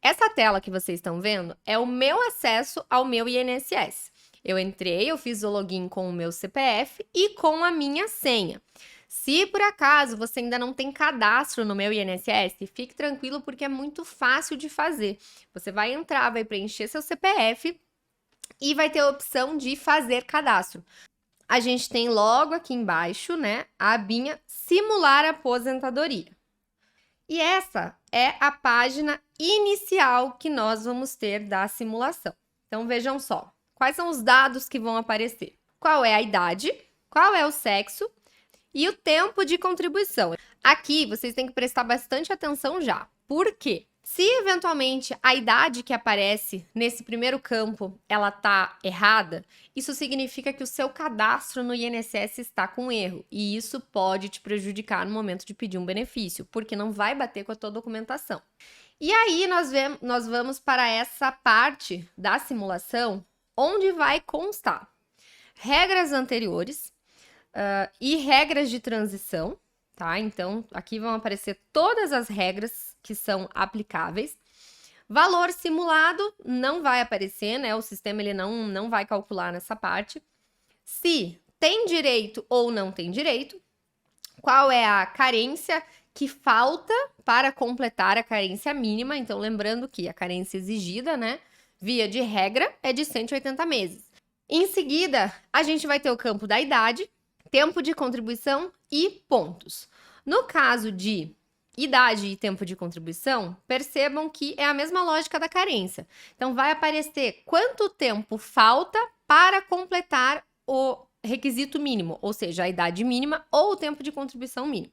Essa tela que vocês estão vendo é o meu acesso ao meu INSS. Eu entrei, eu fiz o login com o meu CPF e com a minha senha. Se por acaso você ainda não tem cadastro no meu INSS, fique tranquilo porque é muito fácil de fazer. Você vai entrar, vai preencher seu CPF e vai ter a opção de fazer cadastro. A gente tem logo aqui embaixo, né, a abinha simular aposentadoria. E essa é a página inicial que nós vamos ter da simulação. Então vejam só, quais são os dados que vão aparecer? Qual é a idade? Qual é o sexo? E o tempo de contribuição. Aqui vocês têm que prestar bastante atenção já. Por quê? Se eventualmente a idade que aparece nesse primeiro campo ela tá errada, isso significa que o seu cadastro no INSS está com erro e isso pode te prejudicar no momento de pedir um benefício, porque não vai bater com a tua documentação. E aí nós vamos para essa parte da simulação onde vai constar regras anteriores e regras de transição, tá? Então aqui vão aparecer todas as regras que são aplicáveis. Valor simulado não vai aparecer, né? O sistema ele não vai calcular nessa parte. Se tem direito ou não tem direito. Qual é a carência que falta para completar a carência mínima? Então, lembrando que a carência exigida, né? Via de regra, é de 180 meses. Em seguida, a gente vai ter o campo da idade, tempo de contribuição e pontos. No caso de idade e tempo de contribuição, percebam que é a mesma lógica da carência. Então, vai aparecer quanto tempo falta para completar o requisito mínimo, ou seja, a idade mínima ou o tempo de contribuição mínimo.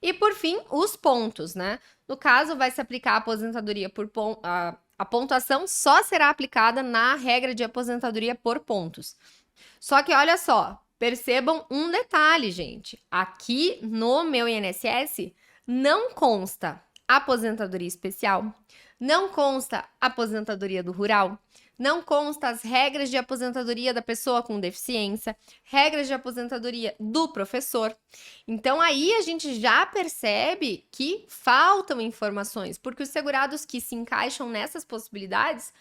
E, por fim, os pontos, né? No caso, vai se aplicar a aposentadoria por pontos. A pontuação só será aplicada na regra de aposentadoria por pontos. Só que, olha só, percebam um detalhe, gente. Aqui no meu INSS, não consta aposentadoria especial, não consta aposentadoria do rural, não consta as regras de aposentadoria da pessoa com deficiência, regras de aposentadoria do professor. Então aí a gente já percebe que faltam informações, porque os segurados que se encaixam nessas possibilidades,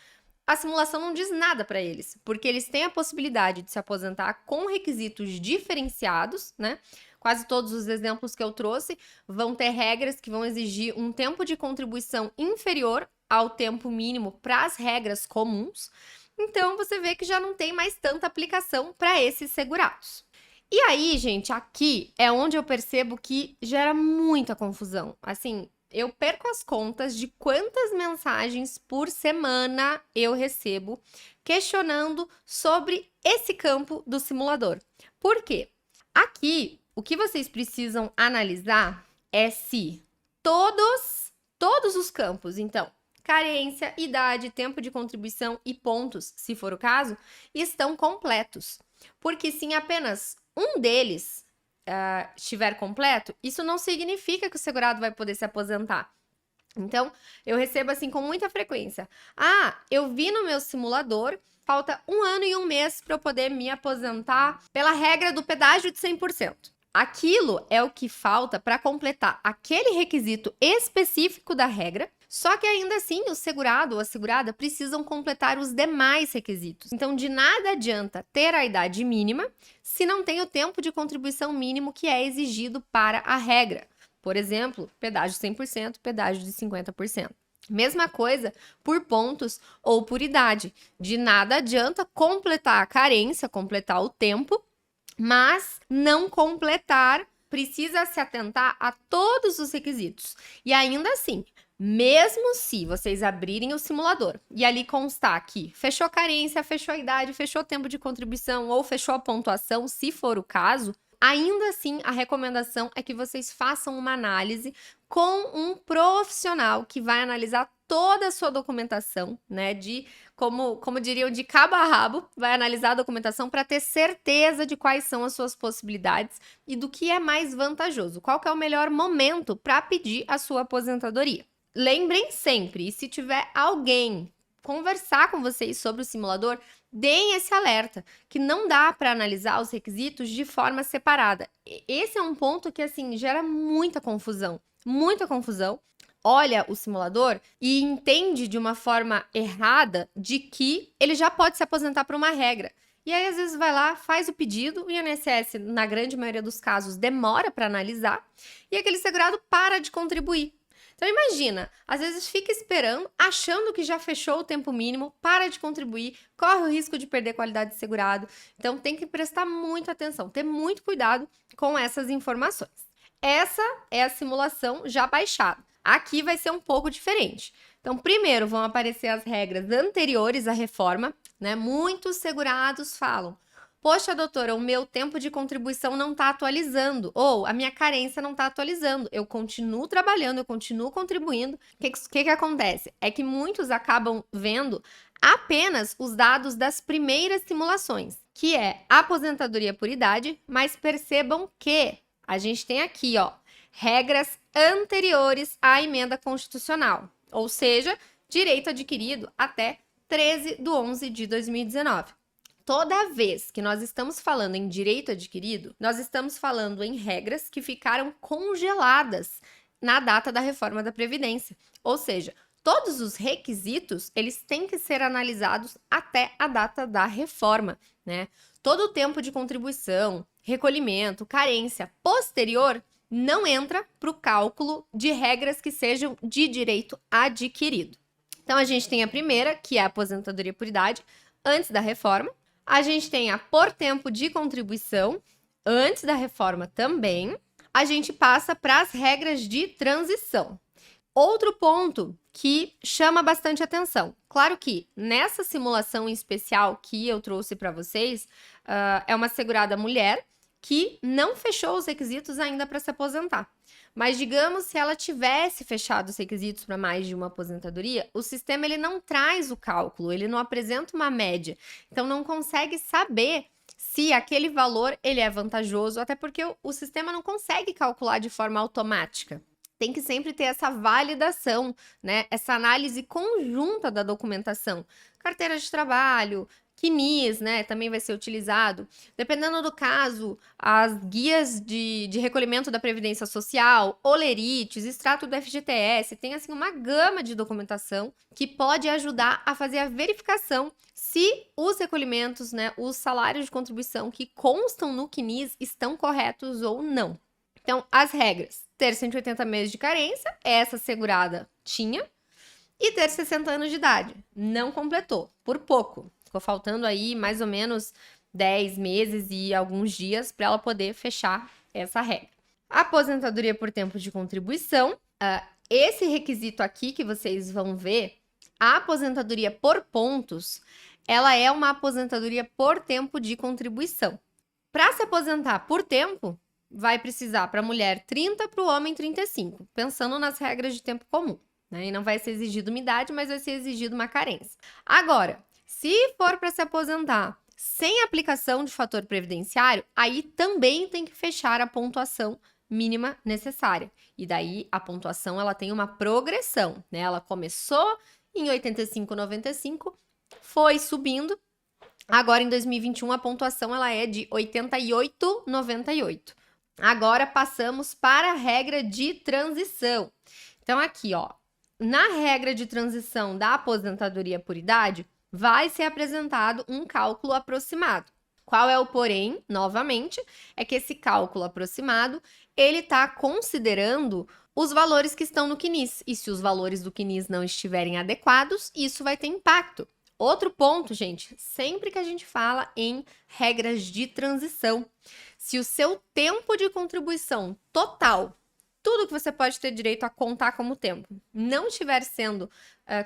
a simulação não diz nada para eles, porque eles têm a possibilidade de se aposentar com requisitos diferenciados, né? Quase todos os exemplos que eu trouxe vão ter regras que vão exigir um tempo de contribuição inferior ao tempo mínimo para as regras comuns. Então, você vê que já não tem mais tanta aplicação para esses segurados. E aí, gente, aqui é onde eu percebo que gera muita confusão. Assim, eu perco as contas de quantas mensagens por semana eu recebo questionando sobre esse campo do simulador. Por quê? Aqui, o que vocês precisam analisar é se todos os campos, então, carência, idade, tempo de contribuição e pontos, se for o caso, estão completos. Porque se em apenas um deles estiver completo, isso não significa que o segurado vai poder se aposentar. Então, eu recebo assim com muita frequência. Ah, eu vi no meu simulador, falta 1 ano e 1 mês para eu poder me aposentar pela regra do pedágio de 100%. Aquilo é o que falta para completar aquele requisito específico da regra, só que ainda assim o segurado ou a segurada precisam completar os demais requisitos. Então, de nada adianta ter a idade mínima se não tem o tempo de contribuição mínimo que é exigido para a regra. Por exemplo, pedágio 100%, pedágio de 50%. Mesma coisa por pontos ou por idade. De nada adianta completar a carência, completar o tempo, mas não completar, precisa se atentar a todos os requisitos. E ainda assim, mesmo se vocês abrirem o simulador e ali constar que fechou a carência, fechou a idade, fechou o tempo de contribuição ou fechou a pontuação, se for o caso, ainda assim a recomendação é que vocês façam uma análise com um profissional que vai analisar toda a sua documentação, né, como diriam, de cabo a rabo, vai analisar a documentação para ter certeza de quais são as suas possibilidades e do que é mais vantajoso, qual que é o melhor momento para pedir a sua aposentadoria. Lembrem sempre, e se tiver alguém conversar com vocês sobre o simulador, deem esse alerta, que não dá para analisar os requisitos de forma separada. Esse é um ponto que, assim, gera muita confusão. olha o simulador e entende de uma forma errada de que ele já pode se aposentar por uma regra. E aí, às vezes, vai lá, faz o pedido, o INSS, na grande maioria dos casos, demora para analisar, e aquele segurado para de contribuir. Então, imagina, às vezes fica esperando, achando que já fechou o tempo mínimo, para de contribuir, corre o risco de perder qualidade de segurado. Então, tem que prestar muita atenção, ter muito cuidado com essas informações. Essa é a simulação já baixada. Aqui vai ser um pouco diferente. Então, primeiro vão aparecer as regras anteriores à reforma, né? Muitos segurados falam: poxa, doutora, o meu tempo de contribuição não está atualizando, ou a minha carência não está atualizando, eu continuo trabalhando, eu continuo contribuindo. O que acontece? É que muitos acabam vendo apenas os dados das primeiras simulações, que é aposentadoria por idade, mas percebam que a gente tem aqui, ó, regras anteriores à emenda constitucional, ou seja, direito adquirido até 13/11/2019. Toda vez que nós estamos falando em direito adquirido, nós estamos falando em regras que ficaram congeladas na data da reforma da Previdência. Ou seja, todos os requisitos, eles têm que ser analisados até a data da reforma, né? Todo o tempo de contribuição, recolhimento, carência posterior não entra para o cálculo de regras que sejam de direito adquirido. Então, a gente tem a primeira, que é a aposentadoria por idade, antes da reforma. A gente tem a por tempo de contribuição, antes da reforma também. A gente passa para as regras de transição. Outro ponto que chama bastante atenção. Claro que nessa simulação em especial que eu trouxe para vocês, é uma segurada mulher que não fechou os requisitos ainda para se aposentar. Mas digamos, se ela tivesse fechado os requisitos para mais de uma aposentadoria, o sistema ele não traz o cálculo, ele não apresenta uma média. Então não consegue saber se aquele valor ele é vantajoso, até porque o sistema não consegue calcular de forma automática. Tem que sempre ter essa validação, né? Essa análise conjunta da documentação. Carteira de trabalho, CNIS, né, também vai ser utilizado. Dependendo do caso, as guias de recolhimento da Previdência Social, olerites, extrato do FGTS, tem assim uma gama de documentação que pode ajudar a fazer a verificação se os recolhimentos, né, os salários de contribuição que constam no CNIS estão corretos ou não. Então, as regras: ter 180 meses de carência, essa segurada tinha, e ter 60 anos de idade, não completou, por pouco. Ficou faltando aí mais ou menos 10 meses e alguns dias para ela poder fechar essa regra. Aposentadoria por tempo de contribuição. Esse requisito aqui que vocês vão ver, a aposentadoria por pontos, ela é uma aposentadoria por tempo de contribuição. Para se aposentar por tempo, vai precisar para a mulher 30, para o homem 35, pensando nas regras de tempo comum, né? E não vai ser exigido uma idade, mas vai ser exigido uma carência. Agora, se for para se aposentar sem aplicação de fator previdenciário, aí também tem que fechar a pontuação mínima necessária. E daí a pontuação ela tem uma progressão, né? Ela começou em 85,95, foi subindo. Agora em 2021 a pontuação ela é de 88,98. Agora passamos para a regra de transição. Então aqui, ó, na regra de transição da aposentadoria por idade, vai ser apresentado um cálculo aproximado. Qual é o porém? Novamente, é que esse cálculo aproximado, ele está considerando os valores que estão no CNIS. E se os valores do CNIS não estiverem adequados, isso vai ter impacto. Outro ponto, gente, sempre que a gente fala em regras de transição, se o seu tempo de contribuição total, tudo que você pode ter direito a contar como tempo, não estiver sendo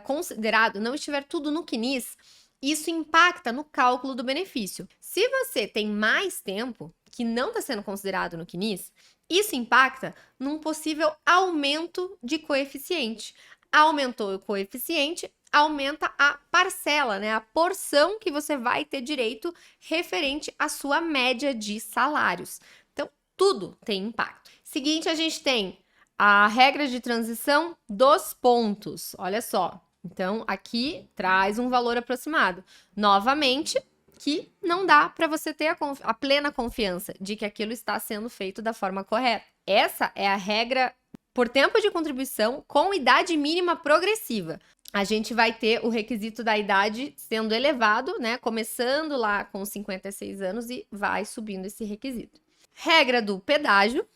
considerado, não estiver tudo no CNIS, isso impacta no cálculo do benefício. Se você tem mais tempo que não está sendo considerado no CNIS, isso impacta num possível aumento de coeficiente. Aumentou o coeficiente, aumenta a parcela, né? A porção que você vai ter direito referente à sua média de salários. Então, tudo tem impacto. Seguinte, a gente tem a regra de transição dos pontos. Olha só. Então, aqui traz um valor aproximado. Novamente, que não dá para você ter a plena confiança de que aquilo está sendo feito da forma correta. Essa é a regra por tempo de contribuição com idade mínima progressiva. A gente vai ter o requisito da idade sendo elevado, né? Começando lá com 56 anos e vai subindo esse requisito. Regra do pedágio.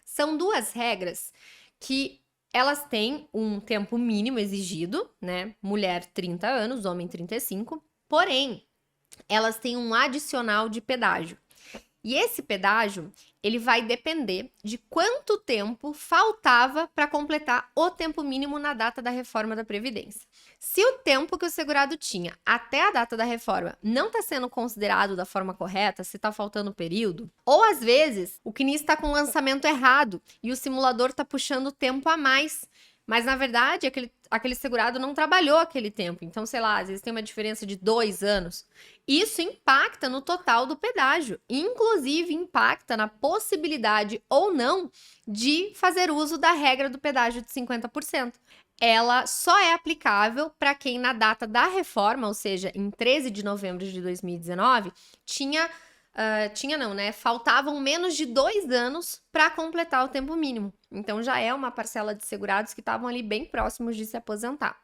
São duas regras que elas têm um tempo mínimo exigido, né? Mulher 30 anos, homem 35. Porém, elas têm um adicional de pedágio. E esse pedágio, ele vai depender de quanto tempo faltava para completar o tempo mínimo na data da reforma da Previdência. Se o tempo que o segurado tinha até a data da reforma não está sendo considerado da forma correta, se está faltando período, ou às vezes o CNIS está com o lançamento errado e o simulador está puxando tempo a mais, mas na verdade aquele segurado não trabalhou aquele tempo. Então, sei lá, às vezes tem uma diferença de 2 anos. Isso impacta no total do pedágio. Inclusive, impacta na possibilidade ou não de fazer uso da regra do pedágio de 50%. Ela só é aplicável para quem na data da reforma, ou seja, em 13 de novembro de 2019, faltavam menos de 2 anos para completar o tempo mínimo. Então, já é uma parcela de segurados que estavam ali bem próximos de se aposentar.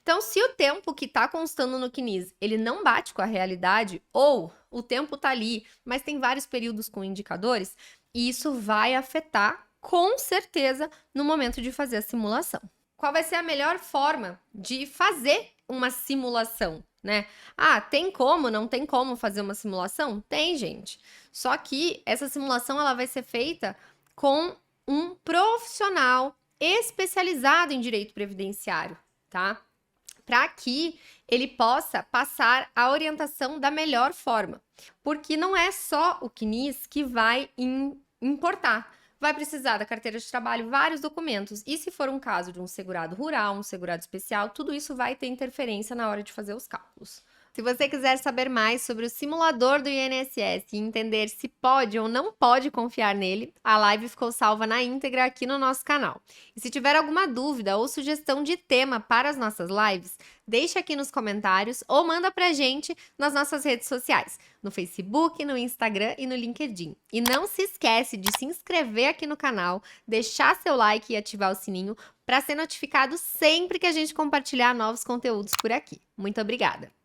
Então, se o tempo que está constando no CNIS, ele não bate com a realidade, ou o tempo está ali, mas tem vários períodos com indicadores, isso vai afetar, com certeza, no momento de fazer a simulação. Qual vai ser a melhor forma de fazer uma simulação, né? Ah, tem como, não tem como fazer uma simulação? Tem, gente. Só que essa simulação ela vai ser feita com um profissional especializado em direito previdenciário, tá? Para que ele possa passar a orientação da melhor forma. Porque não é só o CNIS que vai importar. Vai precisar da carteira de trabalho, vários documentos. E se for um caso de um segurado rural, um segurado especial, tudo isso vai ter interferência na hora de fazer os cálculos. Se você quiser saber mais sobre o simulador do INSS e entender se pode ou não pode confiar nele, a live ficou salva na íntegra aqui no nosso canal. E se tiver alguma dúvida ou sugestão de tema para as nossas lives, deixa aqui nos comentários ou manda pra gente nas nossas redes sociais, no Facebook, no Instagram e no LinkedIn. E não se esquece de se inscrever aqui no canal, deixar seu like e ativar o sininho para ser notificado sempre que a gente compartilhar novos conteúdos por aqui. Muito obrigada!